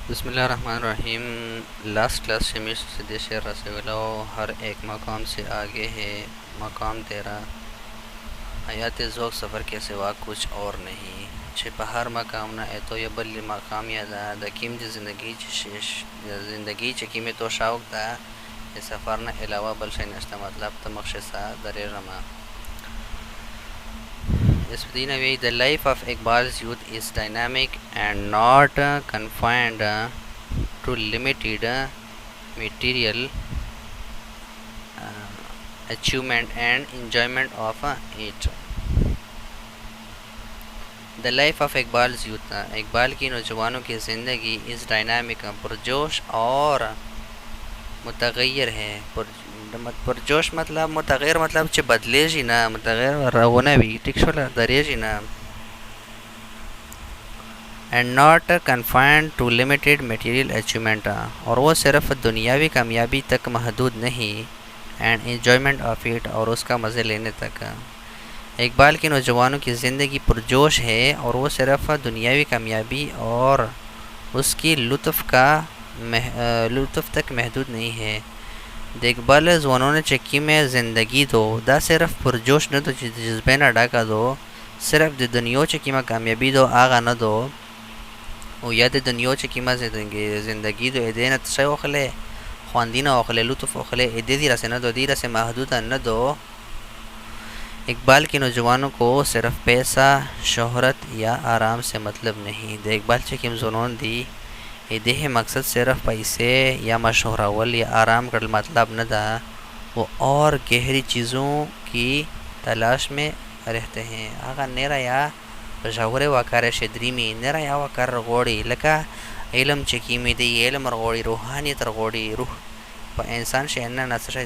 बिस्मिल्लाहिर्रहमानिर्रहीम। Last class से मिस्र से देश रसगुल्ला हर एक मकाम से आगे है। मकाम तेरा हयात ज़ौक़ सफ़र के सिवा कुछ और नहीं। छिपा हर मकाम ना है तो ये बल्ली मकाम यादा दकीम ज़िंदगी चकी में तो शौक था। ये सफ़र ना अलावा बल शै नश्ता मतलब तमक्ष सा दरे Rama. Isdinawi, the life of Iqbal's youth is dynamic and not confined to limited material achievement and enjoyment of it. The life of Iqbal's youth, Iqbal की नौजवानों की ज़िंदगी इस डायनामिक पुरजोश और मुतगैर है। पुरजोश मतलब मुतगैर मतलब च बदले जी ना मुतगैर रवना भी ठीक शोला दरिया जी ना and not confined to limited material achievement, और वो सिर्फ दुनियावी कामयाबी तक महदूद नहीं एंड इन्जॉयमेंट ऑफ इट, और उसका मज़े लेने तक। इकबाल के नौजवानों की ज़िंदगी पुरजोश है और वो सिर्फ दुनियावी कामयाबी और उसकी लुत्फ़ तक महदूद नहीं है। देखभाल जवानों ने चक्की में ज़िंदगी दो दा सिर्फ पुरजोश न दो जज्बे न डाका दो, सिर्फ द दुनिया चक्की में कामयाबी दो आगा न दो वो याद दुनिया चक्की में ज़िंदगी दो एदे न तशय ओखले ख़वानदीना ओखले लुत्फ़ ओखले एदे दी रसे न दो दी रसे महदूद न दो। इकबाल के नौजवानों को सिर्फ पैसा शोहरत या आराम से मतलब नहीं। देखभाल चकिम जुनून दी देह मकसद सिर्फ पैसे या मशहूरावल या आराम कर मतलब न था, वो और गहरी चीज़ों की तलाश में रहते हैं। आगा नेरा या जहरे वाकार शदरी में नेरा या वाकार रगोड़ी लका इलम चकी में दी इलम रगोड़ी रूहानियत रगोड़ी रूह इंसान शेना नशा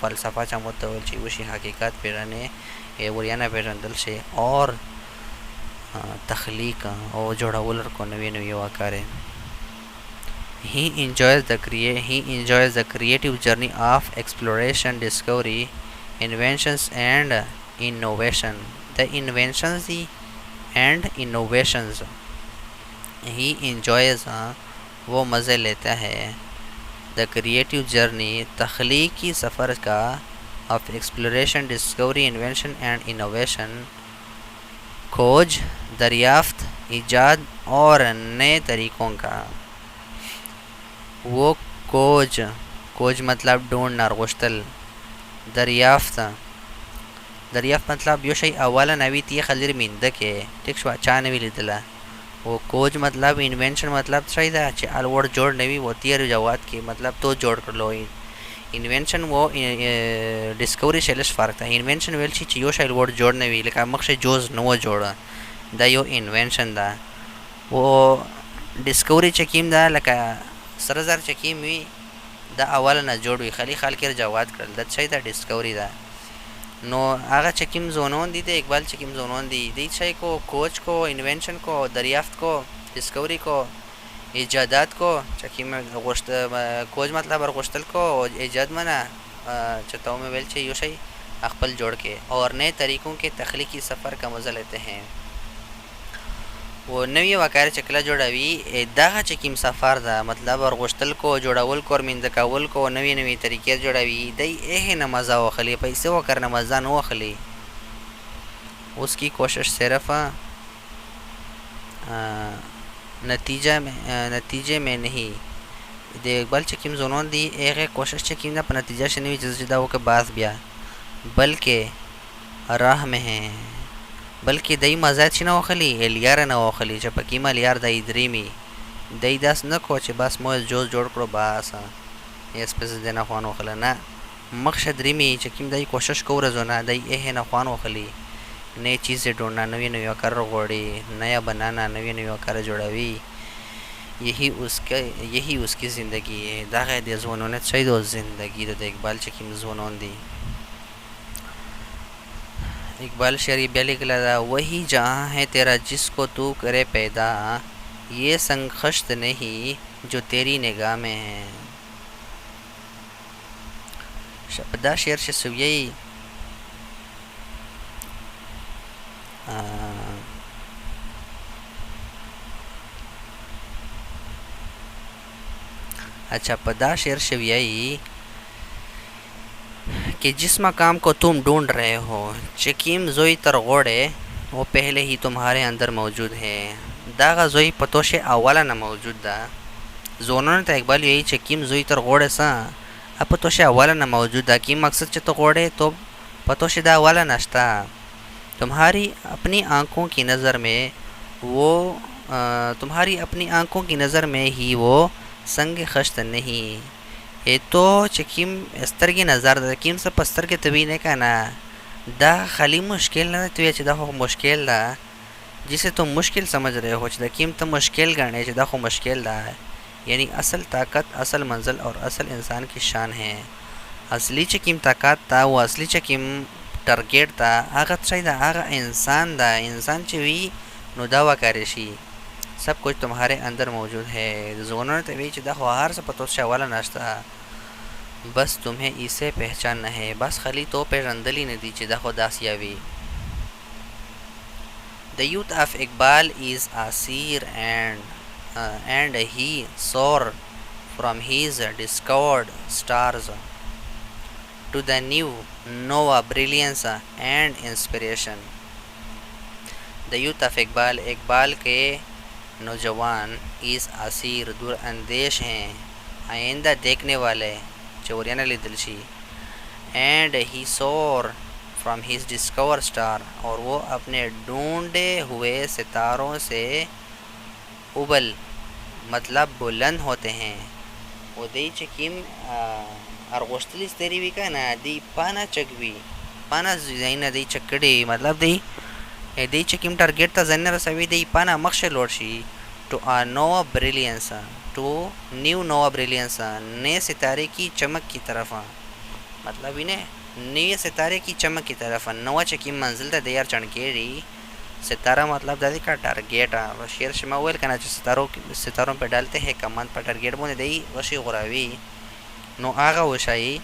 फ़लसफ़ा चमोतवल ची वशी हकीकत पेरने वरियाना पेरंदल से और तख्लीक और जोड़ावल को नवी नवी वाकारे। He enjoys the creative journey of exploration, discovery, inventions and innovation. The inventions and innovations he enjoys, वो मज़े लेता है। द क्रिएटिव जर्नी तख्लीकी सफ़र का, of exploration discovery invention and innovation खोज दरियाफ्त ईजाद और नए तरीक़ों का। वो खोज मतलब ढूंढना गुश्तल। दरियाफ्त मतलब यो शई अवाला नवी ती खलिर मिंद के ठीक शवा चा नवी लिदला। वो खोज मतलब इन्वेंशन मतलब सही था चे अलवड़ जोड़ नवी वो तीर जवाद के मतलब तो जोड़ कर लो। इन्वेंशन वो डिस्कवरी शेलस फ़र्क था। इन्वेंशन वेल ची यो शई वोड जोड़ नवी लेकिन मक्से जोज नो जोड़ा दा यो इन्वेंशन दा। वो डिस्कवरी चकीम दा लका सरजार चकीम वी दा अवाला ना जोड़ वी खाली खाल के जवाद कर दा सही था डिस्कवरी दा। नो आगा चकीम जोनोन दी दे इकबाल चकीम जोनोन दी सही को खोज को इन्वेंशन को दरियाफ्त को डिस्कवरी को ईजादात को चकीम में खोज मतलब और गुश्तल को ईजाद मना चताओं में वेल चाहिए सही अकबल जोड़ के और नए तरीक़ों के तख्लीकी सफ़र का मज़ा लेते हैं। वो नवी वाकार चकला जोड़ावी दागा चकीम सफ़र दा मतलब और गुश्तल को जोड़ावल को और मिंदकावल को नवी नवी तरीके जोड़ावी दई एह न मज़ा वखली पैसे वो करना मज़ा न वखली। उसकी कोशिश सिर्फ नतीजे में नहीं। देखभाल चकीम जोनों दी एक कोशिश चकीम ना नतीजा से नहीं जज्दा वो के बास बिया बल्कि राह में है। बल्कि दई मज़ा छिना वखली एलियार न वखली जब कीमा लियार दई द्रीमी दई दास न को चे बस मोज जोज जोड़ करो बास यस पे देना ख़वान वखला ना मक्सद द्रीमी चकीम दई कोशिश को रजोना दई एह न ख़वान वखली नई चीज़ें ढूंढना नवी नवी आकार गोड़ी नया बनाना नवी नवी आकार जोड़ावी यही उसकी ज़िंदगी है। दागे दे ज़वानों ने सही दो ज़िंदगी तो देखभाल चकीम ज़वानों दी। इकबाल शेरी ब्याली कला वही जहाँ है तेरा जिसको तू करे पैदा, ये संखश्त नहीं जो तेरी निगाह में है। शब्दा शेर से सुयई अच्छा पदा शेर शवियाई कि जिस मकाम को तुम ढूंढ रहे हो चकीम जोई तरगोड़े वो पहले ही तुम्हारे अंदर मौजूद है। दागा जोई पतोशे अवाला ना मौजूद दा जोनों ने इकबाल यही चकीम जोई तरगोड़े सा अब पतोशे अवाला ना मौजूद दा की मकसद च तो गोड़े तो पतोशे दा अवाला नाश्ता तुम्हारी अपनी आंखों की नज़र में वो तुम्हारी अपनी आंखों की नज़र में ही वो संग खश्त नहीं ये तो चकीम अस्तर की नज़र दकीम से पस्तर के तबीने का ना दा खाली मुश्किल ना तो दा हो मुश्किल दा जिसे तुम मुश्किल समझ रहे हो दकीम तो मुश्किल गणे दा हो मुश्किल दा यानी असल ताकत असल मंजिल और असल इंसान की शान है। असली चकीम ताकत था वो असली चकीम टारगेट था आगा चाहिए आगा इंसान चवी नो दावा करेशी सब कुछ तुम्हारे अंदर मौजूद है। जोनों तभी चिदा हार से पतो से वाला नाश्ता बस तुम्हें इसे पहचानना है बस खाली तो पे रंदली ने दी चिदा खुदासियावी। The youth of Iqbal is Asir and he soared from his discovered stars to the new Nova brilliance and inspiration. The youth of Iqbal के नौजवान इस आसिर दूर अंदेश हैं आइंदा देखने वाले चोरियाना लिदलशी एंड ही सोर फ्रॉम हिज डिस्कवर स्टार और वो अपने ढूंढे हुए सितारों से उबल मतलब बुलंद होते हैं। वो दई चकीम अरगोश्तलिस तेरी भी का ना दी पाना चकवी पाना जाइना दी चक्कड़ी मतलब दी चकीम टारगेट ता जन्नर सवी दी पाना मक्ष लोडशी to a nova brilliance to new nova brilliance नए सितारे की चमक की तरफ मतलब इन्हें नए सितारे की चमक की तरफ नवा चकीम मंजिल ता देर चणकेरी सितारा मतलब दादी का टारगेट शेर शमावेल का ना सितारों पे डालते हैं कमान पर टारगेट बोने दई वशी गुरावी नो आगा वशाई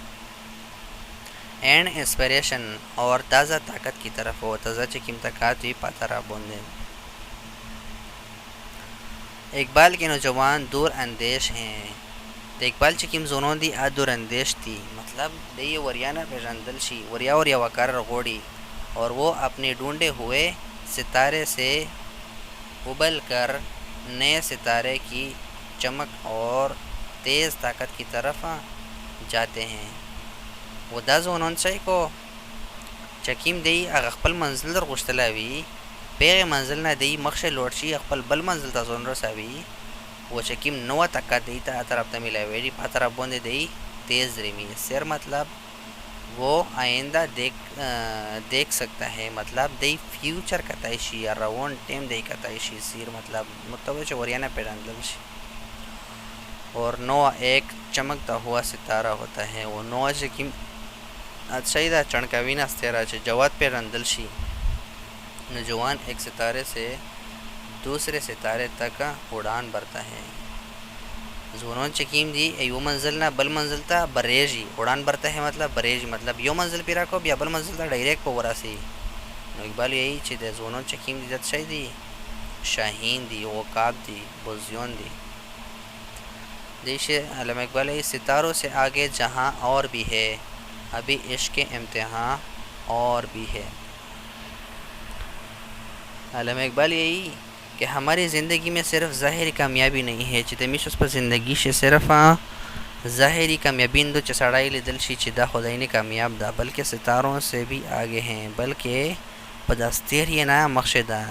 एंड इंस्पिरेशन और ताज़ा ताकत की तरफ हो ताज़ा चकीम ताकत भी पातारा बोंदे। इकबाल के नौजवान दूर अंदेश हैं तो इकबाल चकीम जोनों दी आ दूर अंदेश थी मतलब दई वरियाना पे रंदल शी वरिया और या वकार रगोड़ी और वो अपने ढूंढे हुए सितारे से उबल कर नए सितारे की चमक और तेज़ ताकत की तरफ जाते हैं। वो दाज उन्होंने को चकीम दई अकबल मंजिल दर गुश्तलावी पेग मंजिल ना दई मक्श लोटशी अकबल बल मंजिल ता जोन रसावी वो चकीम नवा तक्का दई ता तरफ ता मिलावेरी पा तरफ बोंदे दई तेज़ रिमी सर मतलब वो आइंदा देख सकता है मतलब दई फ्यूचर कताइशी या रवोन टेम दई कताइशी सिर मतलब मुतवज वरियाना पेड़ानलशी और नोआ एक चमकता हुआ सितारा होता है। वो नोआ चकीम अच्छा चणकावीना अस्तेरा जवाद पे रंदलशी नौजवान एक सितारे से दूसरे सितारे तक उड़ान भरता है। जोनों चकीम दी यो मंजिल ना बल मंजिल ता बरेजी उड़ान भरता है मतलब बरेजी मतलब यो मंजिल पिरा को या बल मंजिल ता डायरेक्ट को वरासी नो इकबाल यही चीज़ है। जोनों चकीम दी जत दी शाहीन दी वकाब दी बुजियोन दी देशे अलम इकबाल सितारों से आगे जहाँ और भी है अभी इश्क इम्तिहान और भी है। अलम इकबाल यही कि हमारी ज़िंदगी में सिर्फ ज़ाहिरी कामयाबी नहीं है चितमिश उस पर ज़िंदगी से सिर्फ ज़ाहिरी कामयाबी दो चसड़ाई लिदल शी चिदा खुदाई ने कामयाब दा बल्कि सितारों से भी आगे हैं बल्कि पदास्तेर ये ना मकशदा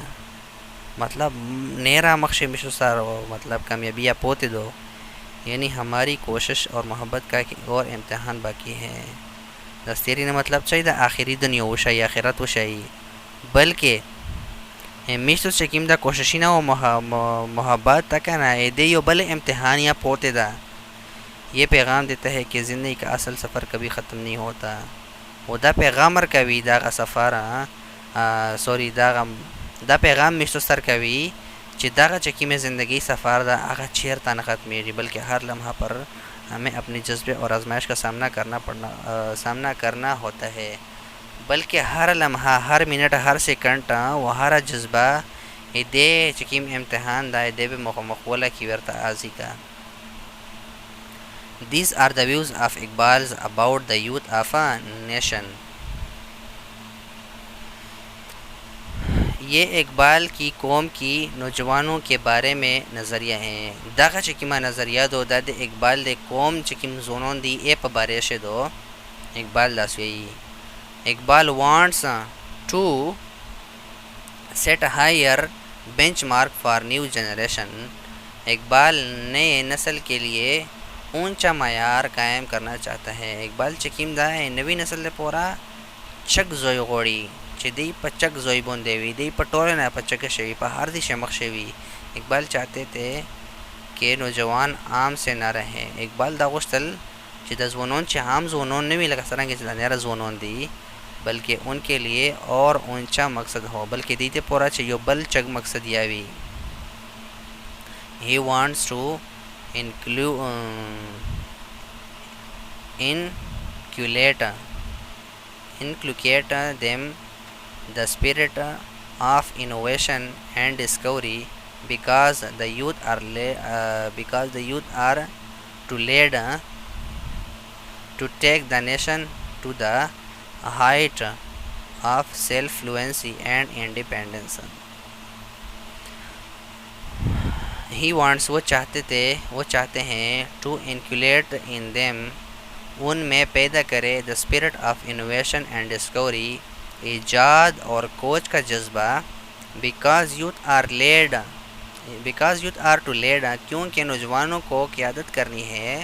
मतलब नेरा मक्श मिशुसारो मतलब कामयाबी पोते दो यानी हमारी कोशिश और मोहब्बत का और इम्तहान बाकी है। दस्तेरी ने मतलब चाहिए आखिरी दुनिया वशाई आखिरत वशाई बल्कि हमेशा चकीम दा कोशिश ना वो मोहब्बत तक ना दे यो बल इम्तहान या पोते दा ये पैगाम देता है कि ज़िंदगी का असल सफ़र कभी ख़त्म नहीं होता। वदा पैगामर कभी दागा सफ़र सॉरी दा पैगाम मिश्तर कभी चिदागा चकी में ज़िंदगी सफ़र दा आगा छेर ता नखत मेरी बल्कि हर लम्हा पर हमें अपने जज्बे और आजमाइश का सामना करना होता है बल्कि हर लम्हा हर मिनट हर सेकंड वो हर जज्बा दे चकीम इम्तहान दाए दे मखवला की वर्ता आजी का These are the views of Iqbal's about the youth of a nation. ये इकबाल की कौम की नौजवानों के बारे में नज़रिया हैं दागा चिकिमा नज़रिया दो दाद इकबाल दे कौम चिकिम जोनों दी ए बारे से दो Iqbal दासवी Iqbal wants to set a higher benchmark for new generation. Iqbal नए नस्ल के लिए ऊंचा मायार कायम करना चाहता है. इकबाल चिकिम दा है नवी नस्ल पोरा चक जोई गोड़ी दी पचक जोई बोंदेवी दी पटोरे ना पचक शेवी पहाड़ दी शमक शेवी. इकबाल चाहते थे कि नौजवान आम से ना रहे. इकबाल दागुश्तल चिदा ज़वनोन चे आम ज़वनोन नहीं लगा सरांगे चिदा नेरा ज़वनोन दी बल्कि उनके लिए और ऊंचा मकसद हो बल्कि दीते पोरा चे यो बल चग मकसद यावी. He wants to inculcate them the spirit of innovation and discovery because the youth are to lead to take the nation to the height of self-fluency and independence. He wants वो चाहते हैं to inculcate in them उनमें पैदा करे the spirit of innovation and discovery ईजाद और खोज का जज्बा because youth are to lead क्योंकि नौजवानों को क़यादत करनी है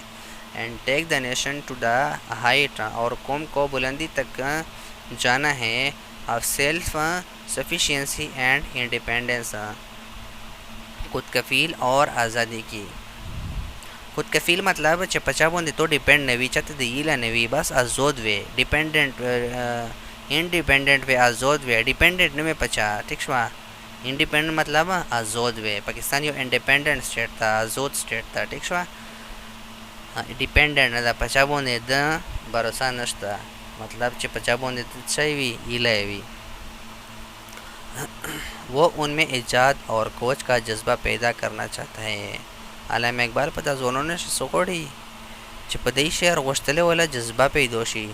and take the nation to the height और कौम को बुलंदी तक जाना है of self sufficiency and independence खुद कफ़ील और आज़ादी की. खुद कफ़ील मतलब पचा बोंदे तो डिपेंड नवी चत दीला नवी बस आज़ोद वे डिपेंडेंट इंडिपेंडेंट वे आज़ोद वे डिपेंडेंट में पचा ठीक छवा. इंडिपेंडेंट मतलब आज़ोद वे पाकिस्तान यो इंडिपेंडेंट स्टेट था आज़ोद स्टेट था ठीक छवा. डिपेंडेंट ना पचा बोंदे द भरोसा नश्ता मतलब पचा बोंदे चाहिए इलावी. वो उनमें इजाद और खोज का जज्बा पैदा करना चाहता है. आलम इकबाल पता जोनों ने सोकोड़ी चिपदई शेर गोश्तले वाला जज्बा पैदोशी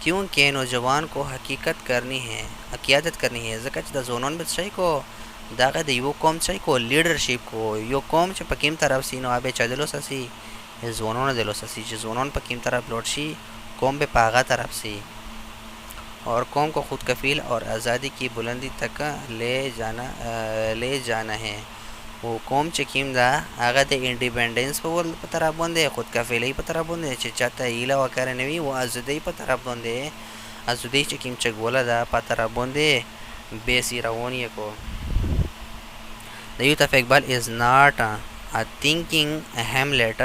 क्योंकि नौजवान को हकीकत करनी है क़यादत करनी है ज़का जोनों में सही को दागा दी वो कौम सही को लीडरशिप को यो कौम च पकीम तरफ सी नो आबे चदलो ससी जोनों ने दिलो ससी जोनों पकीम तरफ लौटशी कौम बे पागा तरफ सी और कौम को खुद कफ़ील और आज़ादी की बुलंदी तक ले जाना है. वो कौम चिकीम दा आगा दे इंडिपेंडेंस पर वो पतरा बंदे खुद कफ़ील ही पतरा बंदे चाहता ईला वकर नवी वो आज़ादी पतरा बंदे आज़ादी चिकीम चक बोला दा पतरा बंदे बेसी रवोनिया को. The youth of Iqbal is not a thinking Hamlet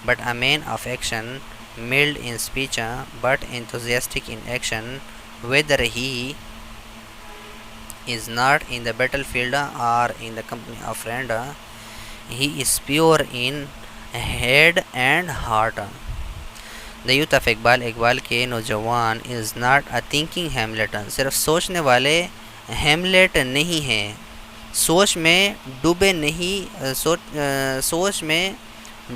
but a man of action, mild in speech but enthusiastic in action. Whether he is not in the battlefield or in the company of friend, he is pure in head and heart. The youth of Iqbal के नौजवान is not a thinking Hamlet सिर्फ सोचने वाले हेमलेट नहीं हैं. सोच में डूबे नहीं सोच में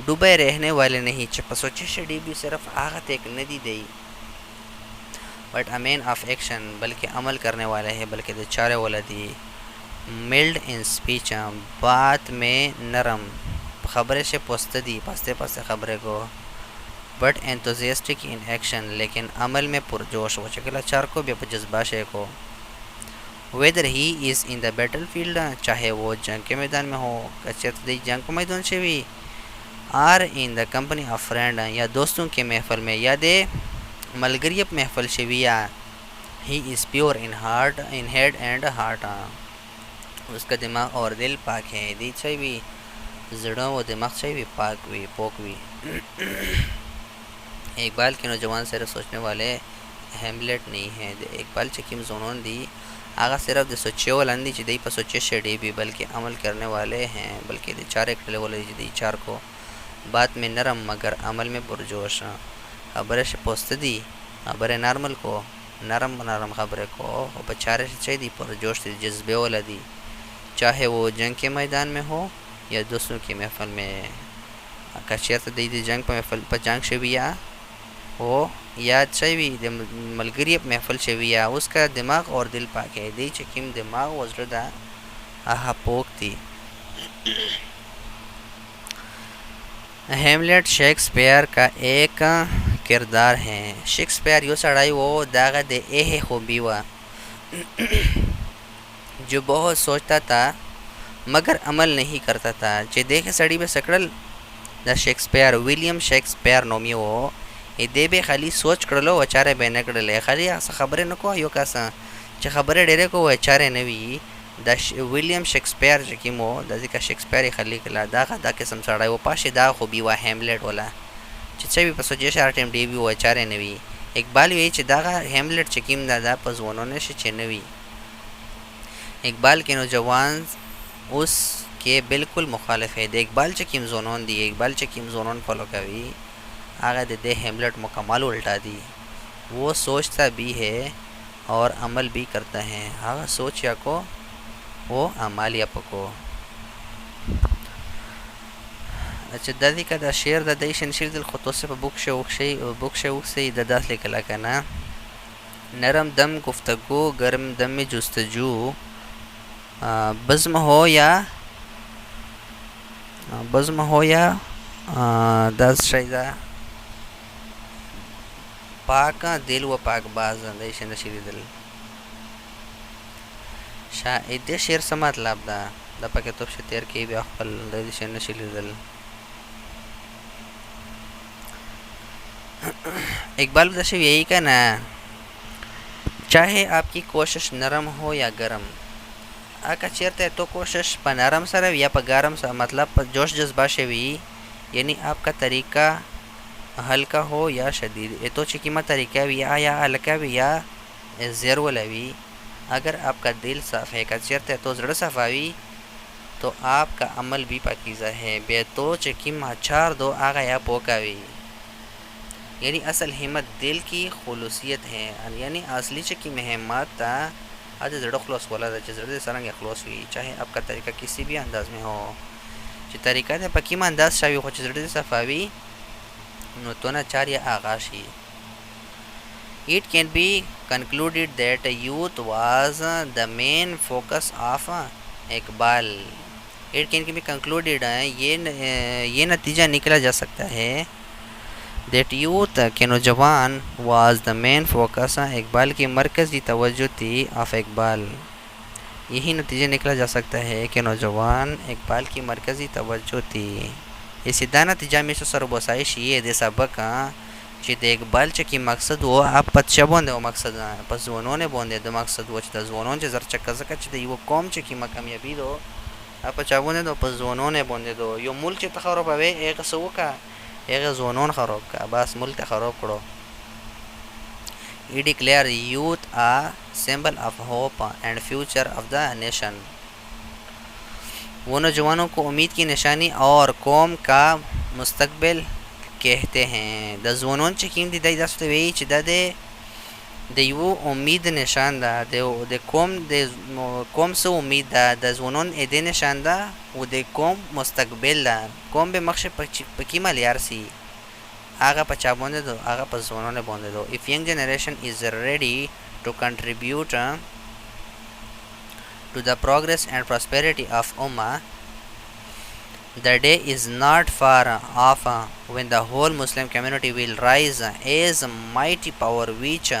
डूबे रहने वाले नहीं चप सोचे शडी भी सिर्फ आगत एक नदी दई but a man of action बल्कि अमल करने वाले हैं बल्कि चारे वाला दी. मिल्ड इन स्पीच बात में नरम ख़बरें से पोस्तदी पस्ते पस्ते ख़बरें को बट एंथुजियास्टिक इन एक्शन लेकिन अमल में पुरजोश हो चकला चार को भी जज्बा शे को. Weather he is in the battle field चाहे वो जंग के मैदान में हो कच्चत दी जंग को मैदान से भी or in the company of friend या दोस्तों के महफल में या दे मलगरियब महफल शविया. He is pure in heart in head and heart उसका दिमाग और दिल पाक है. दी चाहिए जड़ों वो दिमाग चाहिए पाक हुई पोक हुई. इकबाल के नौजवान सिर्फ सोचने वाले हेमलेट नहीं है. इकबाल चिकिम जोनों दी आगा सिर्फ सोचे वाला दी चिदई पर सोचे शेडी भी बल्कि अमल करने वाले हैं बल्कि चार एक वाले चिदई चार को बात में नरम मगर अमल में पुरजोश. खबरें से पोस्तदी खबरें नॉर्मल को नरम खबरें को और बचारे से चाहिए पुरजोश जज्बे वाला दी चाहे वो जंग के मैदान में हो या दोस्तों की महफल में. که چېرته دی د جنګ په محفل په جنګ شوي او یا څه وي د ملګري په محفل شوي یا اوس که دماغ اور دل پاک ہے دی چې کوم دماغ او زړه ده هغه پوک دي. हेमलेट शेक्सपियर का एक किरदार है. शेक्सपियर यो सड़ाई वो दागा दे एह खूबी हुआ जो बहुत सोचता था मगर अमल नहीं करता था. जे देखे सड़ी में सकड़ल the Shakespeare William Shakespeare Nomi वो ए दे बे खाली सोच कड़लो वचारे बेने कड़ले खाली ऐसा खबरें नको यो कासा चे खबरें डेरे को वचारे नवी د ویلیام شکسپیر چې کیمو د ځکه شکسپیر خلی کلا دا دا قسم سړی و پاشه دا خو بي وا هیملیټ ولا چې څه وی پسو جې شار ټیم دی وی و چاره نوي اقبال وی چې دا هیملیټ چې کیم دا پزونو نشي چې نوي. اقبال کے نوجوان اس کے بالکل مخالف ہے. د اقبال چې کیم زونون دی اقبال چې کیم زونون فالو کوي هغه د هیملیټ مکمل الٹا دی. وہ سوچتا بھی ہے اور عمل بھی کرتا ہے. هغه سوچ یا کو वो अमालिया पको. अच्छा दादी का दा शेर दा देशन शेर दिल खतों से बुक्शे उक्से दादास लेकर कना नरम दम गुफ्तगू गर्म दम में जुस्तजू बज़्म हो या दस शायदा पाका दिल व पाक बाज देशन शेर दिल شاید د شعر څه مطلب ده د پکې توپ شتیر کې بیا خپل د دې شعر نشي لیدل. اقبال دا شو یہی کہنا چاہے آپ کی کوشش نرم ہو یا گرم اکا چیرته تو کوشش په نرم سره یا په گرم سره مطلب په جوش جذبه شوی یعنی آپ کا طریقہ ہلکا ہو یا شدید یہ تو چکیمہ طریقہ بھی یا ہلکا بھی یا زیر ولوی. अगर आपका दिल साफ़ है कचरते तो जड़ सफावी तो आपका अमल भी पाकीज़ा है. बे तो चकिम चार दो आगा या पोकावी यानी असल हिम्मत दिल की खुलूसियत है यानी असली चकी में हिम्मत था आज जड़ खलोस वाला जड़ सरंग खलोस हुई चाहे आपका तरीका किसी भी अंदाज में हो. जो तरीका है पकीमा अंदाज शावी हो जड़ सफावी नो तो ना चार या Agashi. It can be concluded that youth was the main focus of Iqbal. It can be concluded ये नतीजा निकला जा सकता है that youth के नौजवान was the main focus Iqbal की मरकज़ी तवज्जो थी of इकबाल. यही नतीजा निकला जा सकता है कि नौजवान इकबाल की मरकज़ी तवज्जो थी. इसी दा नतीजा में सरबोसाइश ये दे सबक چې د اقبال چې کی مقصد وو اپ پچا باندې او مقصد پس ونونه باندې د مقصد و چې د ځوانون چې زر چکه زکه چې د یو قوم چې کی کامیابی دو اپ پچا باندې د پس ونونه باندې دو یو ملک چې تخربوي هغه سوکا هغه ځوانون خراب کا بس ملک خراب کړو. He declared youth a symbol of hope and future of the nation. वो नौजवानों को उम्मीद की निशानी और कौम का मुस्तकबिल कहते हैं. د ځوانون چې کیم دي داسې وی چې د یو امید نشان ده د قوم سه امید ده د ځوانون د نشان ده او د قوم مستقبل ده. قوم به مخ په کیمه لیار سي هغه په چا باندې دو هغه په ځوانون باندې دو. if young generation is ready to contribute to the progress and prosperity of ummah the day is not far off when the whole Muslim community will rise as a mighty power which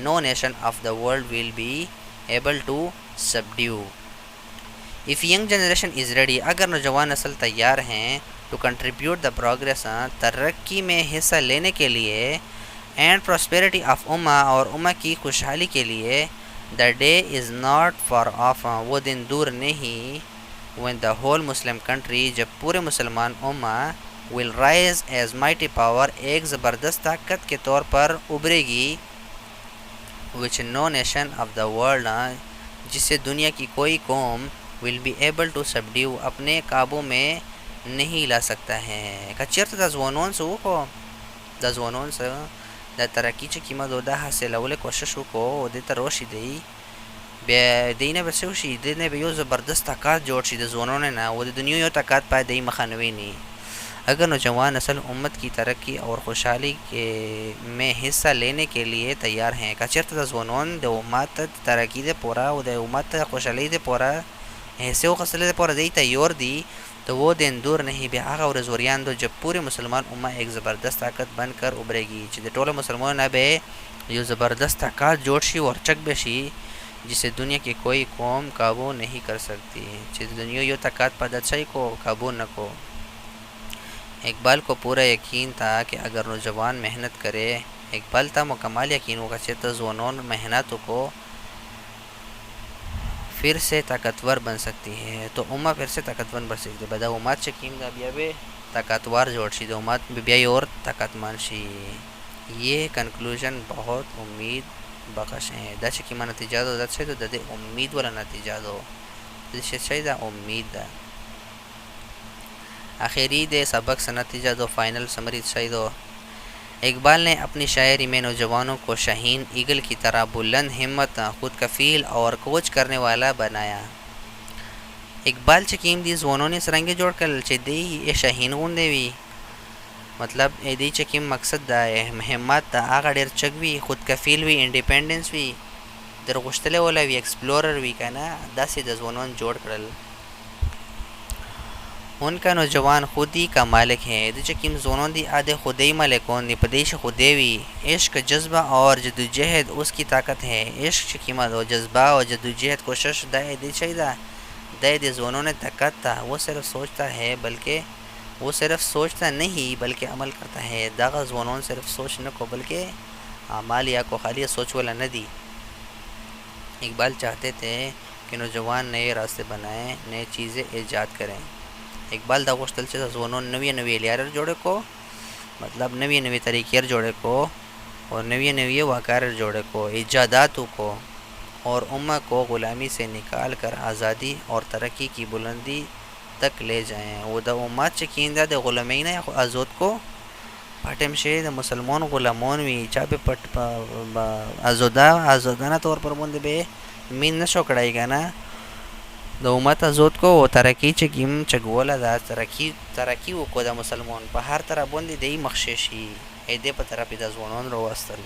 no nation of the world will be able to subdue. If young generation is ready अगर नौजवान नस्ल तैयार हैं to contribute the progress तरक्की में हिस्सा लेने के लिए and prosperity of उम्मा और उम्मा की खुशहाली के लिए the day is not far off वो दिन दूर नहीं when the whole Muslim country जब पूरे मुसलमान उम्मा will rise as mighty power एक ज़बरदस्त ताकत के तौर पर उभरेगी which no nation of the world जिसे दुनिया की कोई कौम will be able to subdue अपने काबू में नहीं ला सकता है. कच्चर द ज़वानों से को द ज़वानों से द तरक्की च कीमत दा हासिल अवले कोशिश को द तरोशी दी बे دینه به څه شي دینه به یو زبردست طاقت جوړ شي د ځوانانو نه او د دنیا یو طاقت پای دی مخنوي ني अगर नौजवान नस्ल उम्मत की तरक्की और खुशहाली के में हिस्सा लेने के लिए तैयार हैं का चेरते द ज़वानोन द उम्मत तरक्की दे पोरा व द उम्मत खुशहाली दे पोरा ऐसे वो खसले दे पोरा दे तैयार दी तो वो दिन दूर नहीं बे आगा और ज़ोरियान दो जब पूरे मुसलमान उम्मा एक ज़बरदस्त ताकत बनकर उभरेगी जिसे टोला मुसलमान अब यो ज़बरदस्त ताकत जोड़शी और चक बेशी जिसे दुनिया की कोई कौम काबू नहीं कर सकती जिसे दुनिया यो ताकत पदचाई को काबू न को। इकबाल को पूरा यकीन था कि अगर नौजवान मेहनत करे इकबाल था मुकम्मल यकीन होगा चेता ज़वानों मेहनत को फिर से ताकतवर बन सकती है तो उम्मा फिर से ताकतवर बन सकती है बदा उम्मत शकीम दा बिया बे ताकतवर जोड़शी दो उम्मत बिया और ताकतमान शी। ये कंक्लूजन बहुत उम्मीद बख्श है दा शकीमा नतीजा दो दे तो दे उम्मीद वाला नतीजा दो दा उम्मीद दा आखिरी दे सबक से नतीजा दो फाइनल समरी सही दो। इकबाल ने अपनी शायरी में नौजवानों को शाहीन ईगल की तरह बुलंद हिम्मत खुद कफील और कोच करने वाला बनाया। इकबाल चकीम दी ज़वानों ने सरंगे जोड़ कर चेदे ये शाहीन गुन देवी मतलब एदी चकीम मकसद दा हिम्मत दा आगा डेर चगवी खुद कफील भी इंडिपेंडेंस भी दर गुश्तले वाला भी एक्सप्लोरर भी कहना दस द ज़वानों जोड़ कर उनका नौजवान खुद ही का मालिक है चकीम जोनों दी आधे खुदे मालिकों निपदेश खुदेवी इश्क जज्बा और जदोजहद उसकी ताकत है इश्क चकीमा दो जज्बा और जदोजहद कोशिश दाए दे चाहिए दे दे जोनों ने ताकत था वो सिर्फ सोचता है बल्कि वो सिर्फ सोचता नहीं बल्कि अमल करता है दागा जोनों सिर्फ सोचने को बल्कि अमाल या को खाली सोच वाला न दी। इकबाल चाहते थे कि नौजवान नए रास्ते बनाएं नई चीज़ें ईजाद करें। इकबाल दा गोश्तल से ज़वानों नवी नवी लियार जोड़े को मतलब नवी नवी तरीक़े जोड़े को और नवी नवी वाक़ार जोड़े को ईजादातों को और उम्मा को ग़ुलामी से निकाल कर आज़ादी और तरक्की की बुलंदी तक ले जाएं। वो द उम्मत चकींदा द ग़ुलामीन आज़ोद को पाटम शे द मुसलमान ग़ुलामोन वी चाबे पट आज़ोदाना तौर पर बुंद बे मीन न शोकड़ाई का ना द उम्मत आज़ोद को तरक्की चकीम चगवला दा तरक्की वो को द मुसलमान पर हर तरह बुंद दे मखशेशी ए दे पर तरफ द ज़वानों रो वस्तल।